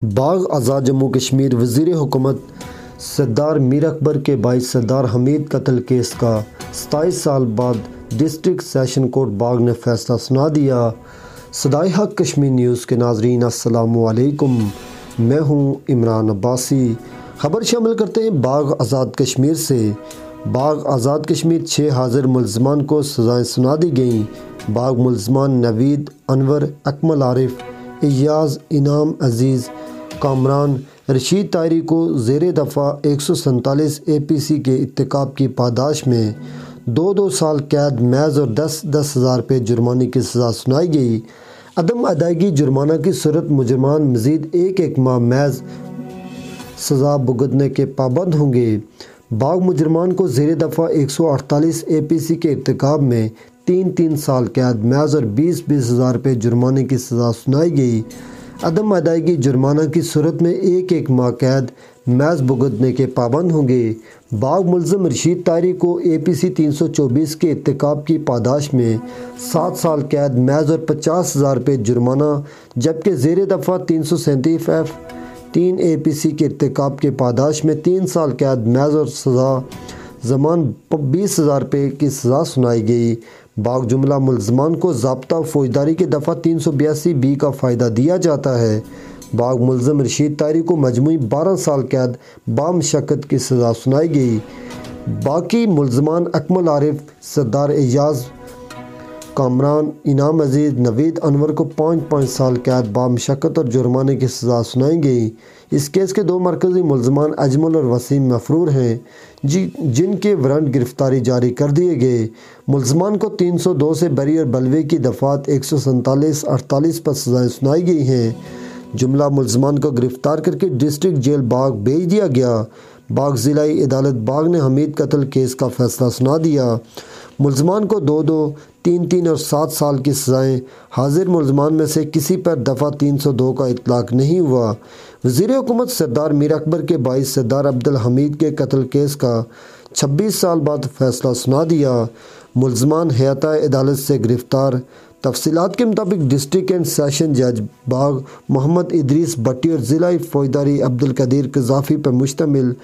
बाग आज़ाद जम्मू कश्मीर वज़ीर हुकूमत सरदार मीर अकबर के भाई सरदार हमीद कत्ल केस का 27 साल बाद डिस्ट्रिक्ट सेशन कोर्ट बाग ने फैसला सुना दिया। सदाए हक कश्मीर न्यूज़ के नाजरीन अस्सलामु अलैकुम, मैं हूँ इमरान अब्बासी। खबर शामिल करते हैं बाग आज़ाद कश्मीर से। बाग आज़ाद कश्मीर 6 हाजिर मुल्ज़मान को सज़ाएँ सुना दी गईं। बाग मुल्ज़मान नवीद, अनवर, अकमल आरिफ, इयाज़, इनाम अज़ीज़, कामरान, रशीद तायरी को ज़ेर दफ़ा 147 APC के इत्तेकाब की पादाश में 2-2 साल कैद महज़ और 10-10 हज़ार रुपये जुर्माने की सज़ा सुनाई गई। अदम अदायगी जुर्माना की सूरत मुजरमान मज़ीद 1-1 माह महज़ सज़ा भुगतने के पाबंद होंगे। बाग मुजरमान को ज़ेर दफ़ा 148 APC के इत्तेकाब में 3-3 साल कैद महज़ और 20-20 हज़ार रुपये जुर्माने की सज़ा सुनाई गई। अदम अदायगी जुर्माना की सूरत में 1-1 माह कैद महज़ भुगतने के पाबंद होंगे। बाग मुल्ज़िम रशीद तायरी को APC 324 के इत्तेकाब की पादाश में 7 साल कैद महज़ और 50 हज़ार रुपये जुर्माना, जबकि ज़ेर दफ़ा 337F 3 APC के इत्तेकाब के पादाश में 3 साल कैद महज़ और सज़ा ज़मान 20 हज़ार रुपये की सज़ा सुनाई गई। बाग जुमला मुल्ज़मान को ज़ाब्ता फ़ौजदारी के दफ़ा 382B का फ़ायदा दिया जाता है। बाग मुल्ज़िम रशीद तायरी को मजमूई 12 साल कैद बामशक्कत की सज़ा सुनाई गई। बाकी मुल्ज़मान अकमल आरिफ, सरदार इयाज़, कामरान, इनाम अज़ीज़, नवीद, अनवर को 5-5 साल कैद बामशक्कत और जुर्माने की सज़ा सुनाई गई। इस केस के 2 मरकज़ी मुल्ज़मान अजमल और वसीम मफरूर हैं, जिनके वारंट गिरफ्तारी जारी कर दिए गए। मुल्ज़मान को 302 से बरी और बलवे की दफ़ात 147-48 पर सज़ाएँ सुनाई गई हैं। जुमला मुल्ज़मान को गिरफ्तार करके डिस्ट्रिक्ट जेल बाग भेज दिया गया। बाग ज़िलाई अदालत बाग ने हमीद कत्ल केस का फ़ैसला सुना दिया। मुल्ज़मान को 2-2, 3-3 और 7 साल की सज़ाएँ। हाजिर मुल्ज़मान में से किसी पर दफ़ा 302 का इतलाक़ नहीं हुआ। वज़ीर हुकूमत सरदार मीर अकबर के भाई सरदार अब्दुल हमीद के कत्ल केस का 26 साल बाद फ़ैसला सुना दिया। मुल्ज़मान हयाता अदालत से गिरफ़्तार। तफसीलात के मुताबिक डिस्ट्रिक्ट एंड सेशन जज बाग मोहम्मद इदरीस भट्टी और ज़िला फ़ौजदारी अब्दुल कदीर कज़ाफ़ी पर मुश्तमिल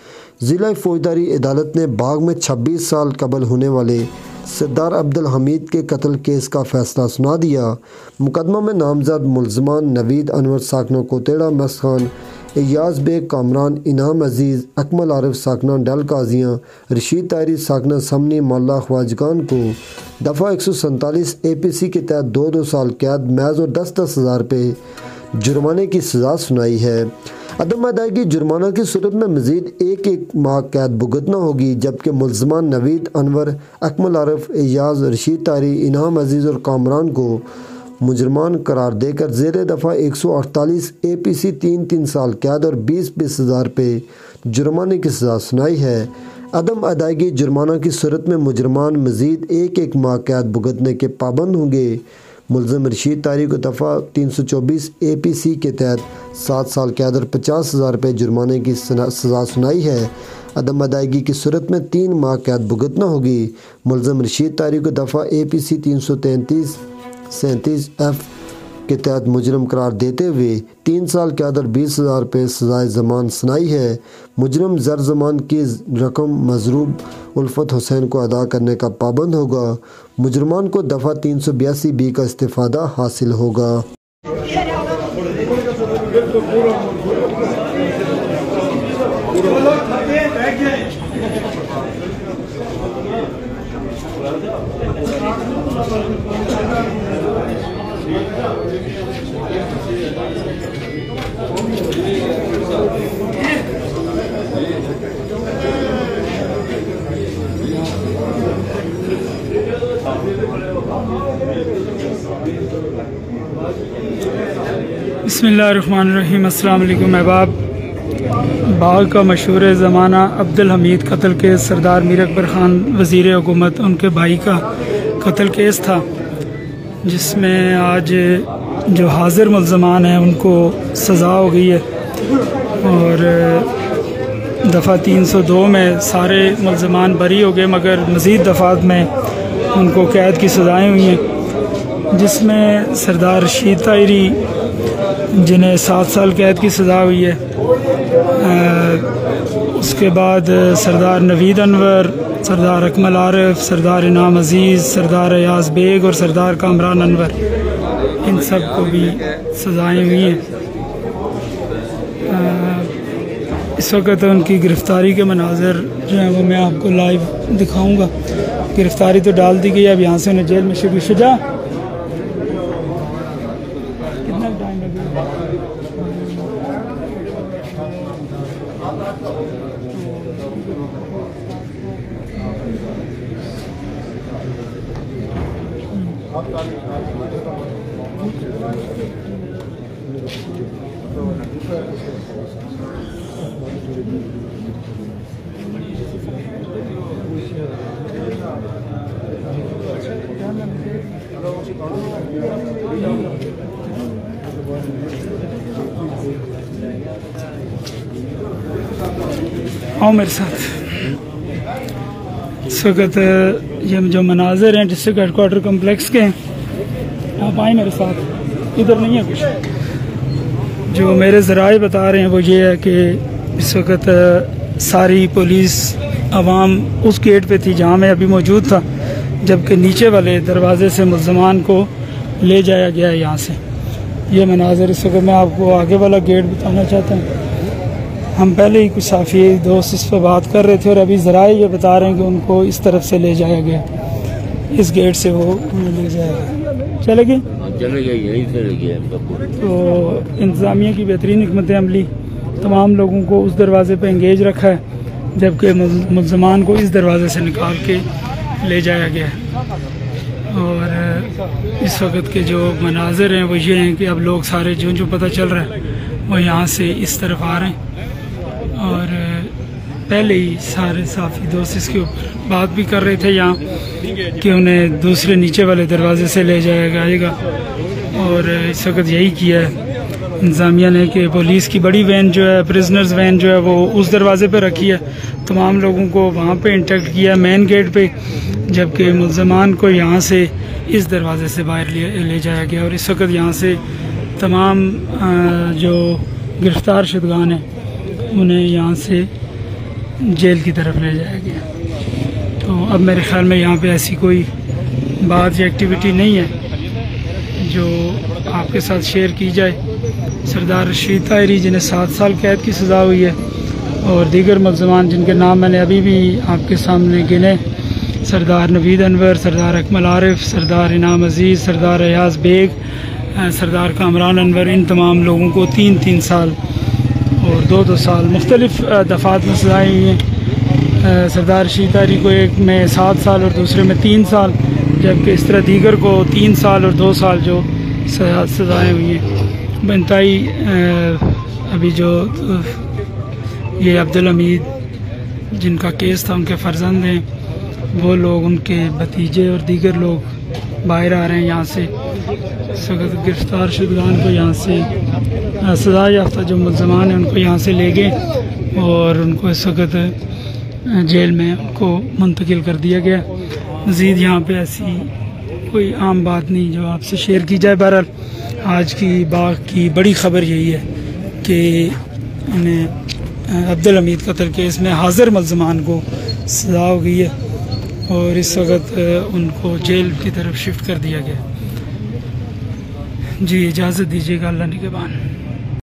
ज़िला फ़ौजदारी अदालत ने बाग में 26 साल कबल होने वाले सरदार अब्दुल हमीद के कत्ल केस का फ़ैसला सुना दिया। मुकदमा में नामज़द मुल्ज़मान नवीद, अनवर साकना कोतेड़ा मसखान, इयाज़ बेग, कामरान, इनाम अज़ीज़, अकमल आरिफ साकना डल काजियाँ, रशीद तायरी साकना समनी मल्ला ख्वाजगान को दफ़ा 147 APC के तहत 2-2 साल कैद महज़ और 10-10 हज़ार रुपये जुर्माने की सज़ा सुनाई है। अदम अदायगी जुर्माना की सूरत में मज़ीद 1-1 माह कैद भुगतना होगी, जबकि मुल्ज़मान नवीद, अनवर, अकमल आरिफ, इयाज़, रशीद तायरी, इनाम अज़ीज़ और कामरान को मुजरमान करार देकर ज़ेर दफ़ा 148 APC 3-3 साल कैद और 20-20 हज़ार रुपये जुर्माने की सज़ा सुनाई है। अदम अदायगी जुर्माना की सूरत में मुजरमान मज़ीद 1-1 माह कैद भुगतने के पाबंद होंगे। मुल्ज़िम रशीद तायरी को दफ़ा 324 APC के तहत 7 साल कैद और 50 हज़ार रुपये जुर्माने की सज़ा सुनाई है। अदम अदायगी की सूरत में 3 माह कैद भुगतना होगी। मुल्ज़िम रशीद तायरी को दफ़ा APC 337F के तहत मुजरम करार देते हुए 3 साल कैद और 20 हज़ार रुपये सज़ाए ज़मान सुनाई है। मुजरम ज़र ज़मान की रकम मज़रूब उल्फत हुसैन को अदा करने का पाबंद होगा। मुजरमान को दफ़ा 382B का इस्तिफ़ादा हासिल होगा। बिस्मिल्लाहिर्रहमानिर्रहीम। अस्सलाम वालेकुम अहबाब। बाग का मशहूर ज़माना अब्दुल हमीद कत्ल केस सरदार मीर अकबर ख़ान वज़ीर हुकूमत उनके भाई का कत्ल केस था, जिसमें आज जो हाजिर मुल्ज़मान हैं उनको सज़ा हो गई है और दफ़ा 302 में सारे मुल्ज़मान बरी हो गए, मगर मज़ीद दफ़ात में उनको कैद की सज़ाएँ हुई हैं, जिसमें सरदार रशीद तायरी जिन्हें 7 साल कैद की सज़ा हुई है। उसके बाद सरदार नवीद अनवर, सरदार अकमल आरिफ, सरदार इनाम अजीज़, सरदार अयाज बेग और सरदार कामरान अनवर, इन सब को भी सज़ाएँ हुई हैं। इस वक्त उनकी गिरफ़्तारी के मनाज़र जो हैं वो मैं आपको लाइव दिखाऊंगा। गिरफ़्तारी तो डाल दी गई है, अब यहाँ से उन्हें जेल में शुजा कितना टाइम लगेगा? आओ मेरे साथ। इस वक्त ये जो मनाज़र हैं डिस्ट्रिक्ट हेडकोार्टर कम्प्लेक्स के हैं, आप आए मेरे साथ। इधर नहीं है कुछ। जो मेरे ज़राए बता रहे हैं वो ये है कि इस वक्त सारी पुलिस आवाम उस गेट पे थी जहाँ मैं अभी मौजूद था, जबकि नीचे वाले दरवाजे से मुल्ज़मान को ले जाया गया है यहाँ से। ये मनाज़र इस वक्त मैं आपको आगे वाला गेट बताना चाहता हूँ। हम पहले ही कुछ साफ़ी दोस्त इस पर बात कर रहे थे और अभी ज़राए ये बता रहे हैं कि उनको इस तरफ से ले जाया गया, इस गेट से वो ले जाया गया। चले गए यही चले गए। तो इंतज़ामिया की बेहतरीन हिकमत अमली तमाम लोगों को उस दरवाज़े पर इंगेज रखा है, जबकि मुल्ज़मान को इस दरवाज़े से निकाल के ले जाया गया है। और इस वक्त के जो मनाज़र हैं वो ये हैं कि अब लोग सारे जो पता चल रहा है वो यहाँ से इस तरफ आ रहे हैं। और पहले ही सारे साफ़ी दोस्त इसके ऊपर बात भी कर रहे थे यहाँ कि उन्हें दूसरे नीचे वाले दरवाजे से ले जाया जाएगा। और इस वक्त यही किया है इंतज़ामिया ने कि पुलिस की बड़ी वैन जो है, प्रिजनर्स वैन जो है, वो उस दरवाजे पे रखी है। तमाम लोगों को वहाँ पे इंटैक्ट किया मेन गेट पे, जबकि मुल्ज़मान को यहाँ से इस दरवाजे से बाहर ले जाया गया। और इस वक्त यहाँ से तमाम जो गिरफ़्तार शुदगान हैं उन्हें यहाँ से जेल की तरफ ले जाया गया। तो अब मेरे ख़्याल में यहाँ पे ऐसी कोई बात या एक्टिविटी नहीं है जो आपके साथ शेयर की जाए। सरदार रशीद ताहिरी जिन्हें 7 साल कैद की सज़ा हुई है, और दीगर मुल्ज़मान जिनके नाम मैंने अभी भी आपके सामने गिने, सरदार नवीद अनवर, सरदार अकमल आरिफ, सरदार इनाम अजीज़, सरदार अयाज बेग, सरदार कामरान अनवर, इन तमाम लोगों को 3-3 साल और 2-2 साल मुख्तलिफ़ दफ़ात में सज़ाएँ हुई हैं। सरदार रशीद ताहिरी को एक में 7 साल और दूसरे में 3 साल, जबकि इस तरह दीगर को 3 साल और 2 साल जो सज़ाएँ हुई हैं। बनताई अभी जो ये अब्दुल हमीद जिनका केस था, उनके फ़र्जंद हैं, वो लोग, उनके भतीजे और दीगर लोग बाहर आ रहे हैं यहाँ से। इस वक्त गिरफ़्तार शुदगान को यहाँ से सज़ा याफ्ता जो मुल्ज़मान हैं उनको यहाँ से ले गए और उनको इस वक्त जेल में उनको मुंतकिल कर दिया गया। मज़ीद यहाँ पे ऐसी कोई आम बात नहीं जो आपसे शेयर की जाए। बहरहाल आज की बाग की बड़ी ख़बर यही है कि उन्हें अब्दुल हमीद कत्ल केस में हाज़िर मुल्ज़मान को सज़ा हो गई है और इस वक्त उनको जेल की तरफ शिफ्ट कर दिया गया। जी इजाज़त दीजिएगा, अल्लाह निगहबान।